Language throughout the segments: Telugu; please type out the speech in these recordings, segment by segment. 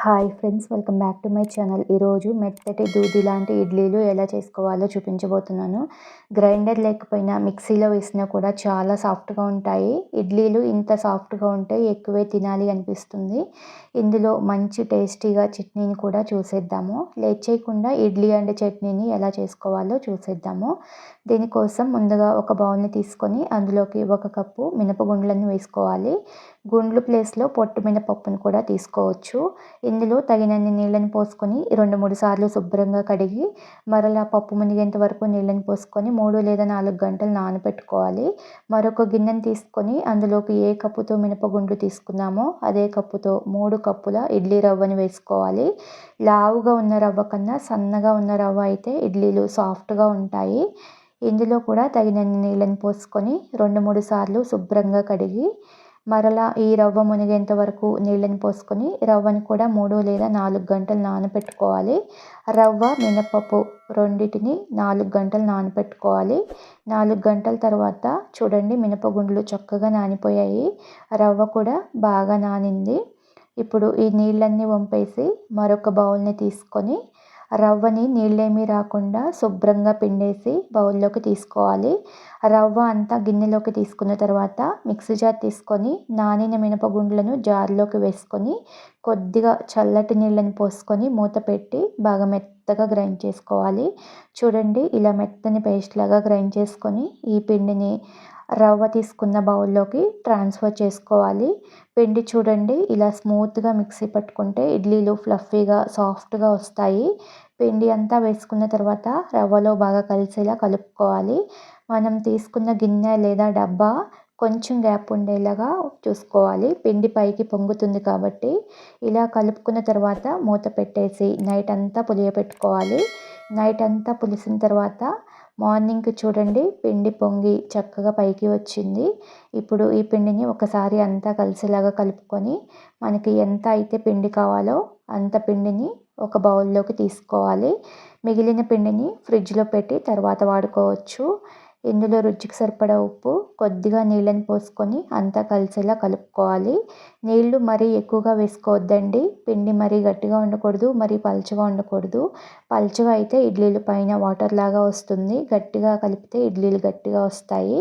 Hi friends, welcome back to my channel. ఈరోజు మెత్తటి దూది లాంటి ఇడ్లీలు ఎలా చేసుకోవాలో చూపించబోతున్నాను. గ్రైండర్ లేకపోయినా మిక్సీలో వేసినా కూడా చాలా సాఫ్ట్గా ఉంటాయి. ఇడ్లీలు ఇంత సాఫ్ట్గా ఉంటే ఎక్కువే తినాలి అనిపిస్తుంది. ఇందులో మంచి టేస్టీగా చట్నీని కూడా చూసేద్దాము. లేట్ చేయకుండా ఇడ్లీ అండ్ చట్నీని ఎలా చేసుకోవాలో చూసేద్దాము. దీనికోసం ముందుగా ఒక బౌల్ని తీసుకొని అందులోకి 1 కప్పు మినపగుండ్లను వేసుకోవాలి. గుండ్లు ప్లేస్లో పొట్టు మినపప్పును కూడా తీసుకోవచ్చు. ఇందులో తగినన్ని నీళ్ళని పోసుకొని 2-3 సార్లు శుభ్రంగా కడిగి మరలా పప్పు మునిగేంత వరకు నీళ్ళని పోసుకొని 3 లేదా 4 గంటలు నానబెట్టుకోవాలి. మరొక గిన్నెని తీసుకొని అందులోకి ఏ కప్పుతో మినపగుండ్లు తీసుకున్నామో అదే కప్పుతో 3 కప్పుల ఇడ్లీ రవ్వని వేసుకోవాలి. లావుగా ఉన్న రవ్వ కన్నా సన్నగా ఉన్న రవ్వ అయితే ఇడ్లీలు సాఫ్ట్గా ఉంటాయి. ఇందులో కూడా తగినన్ని నీళ్ళని పోసుకొని 2-3 సార్లు శుభ్రంగా కడిగి మరలా ఈ రవ్వ మునిగేంత వరకు నీళ్ళని పోసుకొని రవ్వని కూడా 3 లేదా 4 గంటలు నానబెట్టుకోవాలి. రవ్వ, మినపప్పు రెండింటిని 4 గంటలు నానబెట్టుకోవాలి. 4 గంటల తర్వాత చూడండి, మినపగుండ్లు చక్కగా నానిపోయాయి. రవ్వ కూడా బాగా నానింది. ఇప్పుడు ఈ నీళ్ళన్నీ వంపేసి మరొక బౌల్ని తీసుకొని రవ్వని నీళ్ళేమీ రాకుండా శుభ్రంగా పిండేసి బౌల్లోకి తీసుకోవాలి. రవ్వ అంతా గిన్నెలోకి తీసుకున్న తర్వాత మిక్సీ జార్ తీసుకొని నానిన మినపగుండ్లను జార్లోకి వేసుకొని కొద్దిగా చల్లటి నీళ్ళని పోసుకొని మూత పెట్టి బాగా మెత్తగా గ్రైండ్ చేసుకోవాలి. చూడండి, ఇలా మెత్తని పేస్ట్ లాగా గ్రైండ్ చేసుకొని ఈ పిండిని రవ్వ తీసుకున్న బౌల్లోకి ట్రాన్స్ఫర్ చేసుకోవాలి. పిండి చూడండి, ఇలా స్మూత్గా మిక్సీ పట్టుకుంటే ఇడ్లీలు ఫ్లఫీగా సాఫ్ట్గా వస్తాయి. పిండి అంతా వేసుకున్న తర్వాత రవ్వలో బాగా కలిసేలా కలుపుకోవాలి. మనం తీసుకున్న గిన్నె లేదా డబ్బా కొంచెం గ్యాప్ ఉండేలాగా చూసుకోవాలి. పిండి పైకి పొంగుతుంది కాబట్టి ఇలా కలుపుకున్న తర్వాత మూత పెట్టేసి నైట్ అంతా పులియబెట్టుకోవాలి. నైట్ అంతా పులిసిన తర్వాత మార్నింగ్కి చూడండి, పిండి పొంగి చక్కగా పైకి వచ్చింది. ఇప్పుడు ఈ పిండిని ఒకసారి అంతా కలిసేలాగా కలుపుకొని మనకి ఎంత అయితే పిండి కావాలో అంత పిండిని ఒక బౌల్లోకి తీసుకోవాలి. మిగిలిన పిండిని ఫ్రిడ్జ్లో పెట్టి తర్వాత వాడుకోవచ్చు. ఇందులో రుచికి సరిపడా ఉప్పు, కొద్దిగా నీళ్ళని పోసుకొని అంతా కలిసేలా కలుపుకోవాలి. నీళ్లు మరీ ఎక్కువగా వేసుకోవద్దండి. పిండి మరీ గట్టిగా ఉండకూడదు, మరీ పలుచగా ఉండకూడదు. పలుచగా అయితే ఇడ్లీలు పైన వాటర్ లాగా వస్తుంది. గట్టిగా కలిపితే ఇడ్లీలు గట్టిగా వస్తాయి.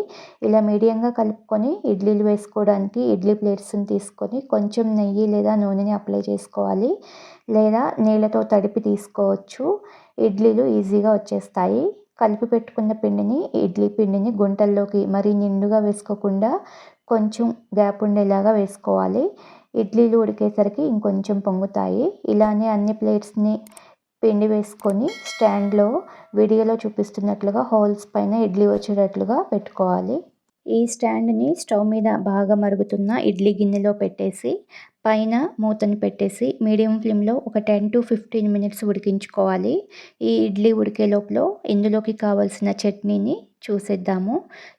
ఇలా మీడియంగా కలుపుకొని ఇడ్లీలు వేసుకోవడానికి ఇడ్లీ ప్లేట్స్ని తీసుకొని కొంచెం నెయ్యి లేదా నూనెని అప్లై చేసుకోవాలి. లేదా నీళ్ళతో తడిపి తీసుకోవచ్చు. ఇడ్లీలు ఈజీగా వచ్చేస్తాయి. కలిపి పెట్టుకున్న పిండిని, ఇడ్లీ పిండిని గుంటల్లోకి మరీ నిండుగా వేసుకోకుండా కొంచెం గ్యాప్ ఉండేలాగా వేసుకోవాలి. ఇడ్లీలు ఉడికేసరికి ఇంకొంచెం పొంగుతాయి. ఇలానే అన్ని ప్లేట్స్ని పిండి వేసుకొని స్టాండ్లో వీడియోలో చూపిస్తున్నట్లుగా హోల్స్ పైన ఇడ్లీ వచ్చేటట్లుగా పెట్టుకోవాలి. ఈ స్టాండ్ని స్టవ్ మీద బాగా మరుగుతున్న ఇడ్లీ గిన్నెలో పెట్టేసి పైన మూతను పెట్టేసి మీడియం ఫ్లేమ్లో ఒక 10 to 15 మినిట్స్ ఉడికించుకోవాలి. ఈ ఇడ్లీ ఉడికే లోపల ఇందులోకి కావాల్సిన చట్నీని చూసేద్దాము.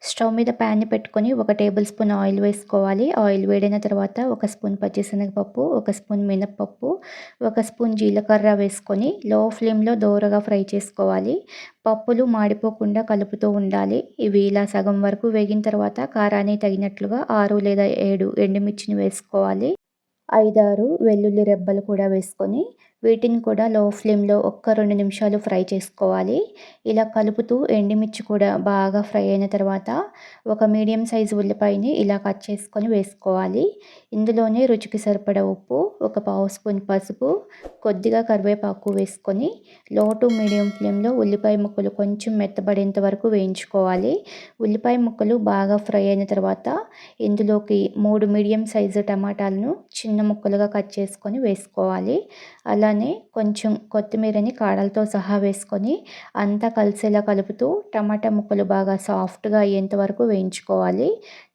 స్టవ్ మీద ప్యాన్ని పెట్టుకొని 1 టేబుల్ స్పూన్ ఆయిల్ వేసుకోవాలి. ఆయిల్ వేడైన తర్వాత 1 స్పూన్ పచ్చిశనగపప్పు, 1 స్పూన్ మినప్పప్పు, 1 స్పూన్ జీలకర్ర వేసుకొని లో ఫ్లేమ్లో దోరగా ఫ్రై చేసుకోవాలి. పప్పులు మాడిపోకుండా కలుపుతూ ఉండాలి. ఇవి ఇలా సగం వరకు వేగిన తర్వాత కారాన్ని తగినట్లుగా 6 లేదా 7 ఎండుమిర్చిని వేసుకోవాలి. 5-6 వెల్లుల్లి రెబ్బలు కూడా వేసుకొని వీటిని కూడా లో ఫ్లేమ్లో 1-2 నిమిషాలు ఫ్రై చేసుకోవాలి. ఇలా కలుపుతూ ఎండుమిర్చి కూడా బాగా ఫ్రై అయిన తర్వాత ఒక మీడియం సైజు ఉల్లిపాయని ఇలా కట్ చేసుకొని వేసుకోవాలి. ఇందులోనే రుచికి సరిపడా ఉప్పు, 1 పావు స్పూన్ పసుపు, కొద్దిగా కరివేపాకు వేసుకొని లో టు మీడియం ఫ్లేమ్లో ఉల్లిపాయ ముక్కలు కొంచెం మెత్తబడేంత వరకు వేయించుకోవాలి. ఉల్లిపాయ ముక్కలు బాగా ఫ్రై అయిన తర్వాత ఇందులోకి 3 మీడియం సైజు టమాటాలను చిన్న ముక్కలుగా కట్ చేసుకొని వేసుకోవాలి. అలానే కొంచెం కొత్తిమీరని కాడలతో సహా వేసుకొని అంతా కలిసేలా కలుపుతూ టమాటా ముక్కలు బాగా సాఫ్ట్గా అయ్యేంత వరకు వేయించుకోవాలి.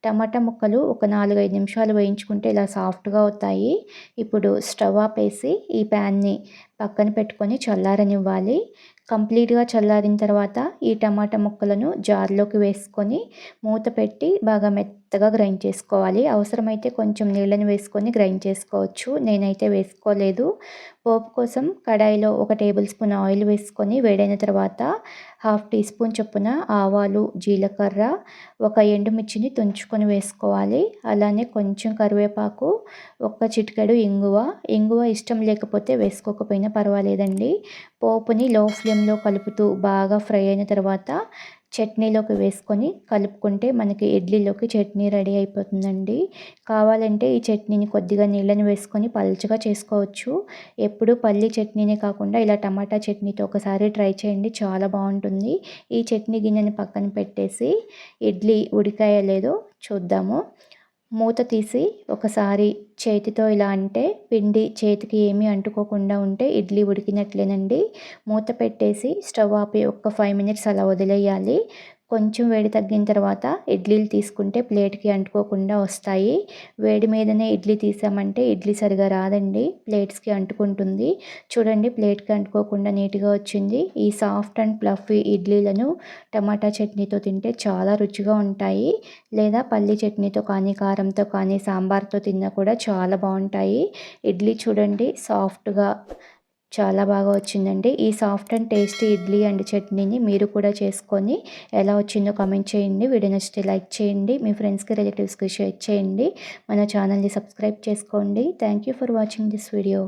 టమాటా ముక్కలు ఒక 4-5 నిమిషాలు వేయించుకుంటే ఇలా సాఫ్ట్గా అవుతాయి. ఇప్పుడు స్టవ్ ఆపేసి ఈ ప్యాన్ని పక్కన పెట్టుకొని చల్లారనివ్వాలి. కంప్లీట్గా చల్లారిన తర్వాత ఈ టమాటా ముక్కలను జార్లోకి వేసుకొని మూత పెట్టి బాగా మెత్తగా గ్రైండ్ చేసుకోవాలి. అవసరమైతే కొంచెం నీళ్ళని వేసుకొని గ్రైండ్ చేసుకోవచ్చు. నేనైతే వేసుకోలేదు. పోపు కోసం కడాయిలో 1 టేబుల్ స్పూన్ ఆయిల్ వేసుకొని వేడైన తర్వాత హాఫ్ టీ స్పూన్ చొప్పున ఆవాలు, జీలకర్ర, ఒక ఎండుమిర్చిని తుంచుకొని వేసుకోవాలి. అలానే కొంచెం కరివేపాకు, ఒక్క చిటికెడు ఇంగువ. ఇంగువ ఇష్టం లేకపోతే వేసుకోకపోయినా పర్వాలేదండి. పోపుని లో ఫ్లేమ్‌లో కలుపుతూ బాగా ఫ్రై అయిన తర్వాత చట్నీలోకి వేసుకొని కలుపుకుంటే మనకి ఇడ్లీలోకి చట్నీ రెడీ అయిపోతుందండి. కావాలంటే ఈ చట్నీని కొద్దిగా నీళ్ళని వేసుకొని పల్చగా చేసుకోవచ్చు. ఎప్పుడూ పల్లీ చట్నీనే కాకుండా ఇలా టమాటా చట్నీతో ఒకసారి ట్రై చేయండి, చాలా బాగుంటుంది. ఈ చట్నీ గిన్నెని పక్కన పెట్టేసి ఇడ్లీ ఉడికాయో లేదో చూద్దాము. మూత తీసి ఒకసారి చేతితో ఇలా అంటే పిండి చేతికి ఏమీ అంటుకోకుండా ఉంటే ఇడ్లీ ఉడికినట్లేనండి. మూత పెట్టేసి స్టవ్ ఆపి ఒక 5 మినిట్స్ అలా వదిలేయాలి. కొంచెం వేడి తగ్గిన తర్వాత ఇడ్లీలు తీసుకుంటే ప్లేట్‌కి అంటుకోకుండా వస్తాయి. వేడి మీదనే ఇడ్లీ తీసామంటే ఇడ్లీ సరిగా రాదండి, ప్లేట్స్‌కి అంటుకుంటుంది. చూడండి, ప్లేట్‌కి అంటుకోకుండా నీట్‌గా వచ్చింది. ఈ సాఫ్ట్ అండ్ ఫ్లఫీ ఇడ్లీలను టమాటా చట్నీతో తింటే చాలా రుచిగా ఉంటాయి. లేదా పల్లీ చట్నీతో కానీ, కారంతో కానీ, సాంబార్తో తిన్నా కూడా చాలా బాగుంటాయి. ఇడ్లీ చూడండి సాఫ్ట్‌గా చాలా బాగా వచ్చిందండి. ఈ soft and tasty idli and చట్నీని మీరు కూడా చేసుకొని ఎలా వచ్చిందో కామెంట్ చేయండి. వీడియో నచ్చితే లైక్ చేయండి. మీ ఫ్రెండ్స్‌కి, రిలేటివ్స్‌కి షేర్ చేయండి. మన ఛానల్‌ని సబ్స్క్రైబ్ చేసుకోండి. Thank you for watching this video.